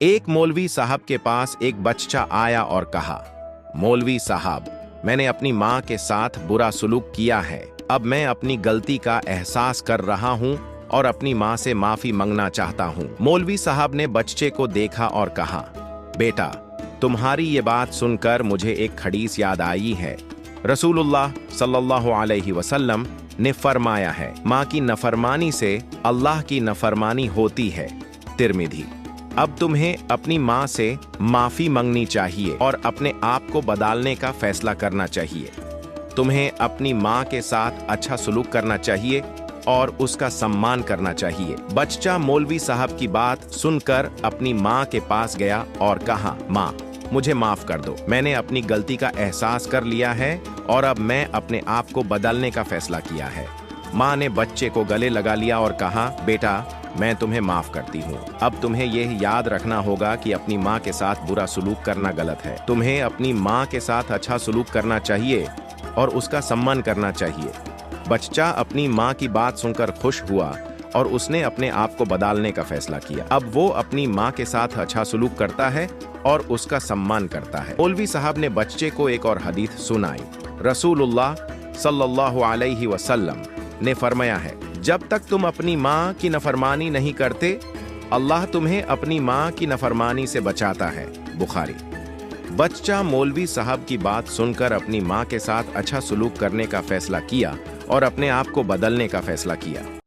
एक मौलवी साहब के पास एक बच्चा आया और कहा, मौलवी साहब, मैंने अपनी माँ के साथ बुरा सुलूक किया है। अब मैं अपनी गलती का एहसास कर रहा हूँ और अपनी माँ से माफी मांगना चाहता हूँ। मौलवी साहब ने बच्चे को देखा और कहा, बेटा, तुम्हारी ये बात सुनकर मुझे एक हदीस याद आई है। रसूलुल्लाह सल्लल्लाहु अलैहि वसल्लम ने फरमाया है, माँ की नफरमानी से अल्लाह की नफरमानी होती है। तिर्मिज़ी। अब तुम्हें अपनी माँ से माफी मांगनी चाहिए और अपने आप को बदलने का फैसला करना चाहिए। तुम्हें अपनी माँ के साथ अच्छा सलूक करना चाहिए और उसका सम्मान करना चाहिए। बच्चा मौलवी साहब की बात सुनकर अपनी माँ के पास गया और कहा, माँ, मुझे माफ कर दो। मैंने अपनी गलती का एहसास कर लिया है और अब मैं अपने आप को बदलने का फैसला किया है। माँ ने बच्चे को गले लगा लिया और कहा, बेटा, मैं तुम्हें माफ करती हूँ। अब तुम्हें यह याद रखना होगा कि अपनी माँ के साथ बुरा सलूक करना गलत है। तुम्हें अपनी माँ के साथ अच्छा सलूक करना चाहिए और उसका सम्मान करना चाहिए। बच्चा अपनी माँ की बात सुनकर खुश हुआ और उसने अपने आप को बदलने का फैसला किया। अब वो अपनी माँ के साथ अच्छा सलूक करता है और उसका सम्मान करता है। मौलवी साहब ने बच्चे को एक और हदीस सुनाई। रसूलुल्लाह सल्लल्लाहु अलैहि वसल्लम ने फरमाया है, जब तक तुम अपनी माँ की नफरमानी नहीं करते, अल्लाह तुम्हें अपनी माँ की नफरमानी से बचाता है। बुखारी। बच्चा मौलवी साहब की बात सुनकर अपनी माँ के साथ अच्छा सलूक करने का फैसला किया और अपने आप को बदलने का फैसला किया।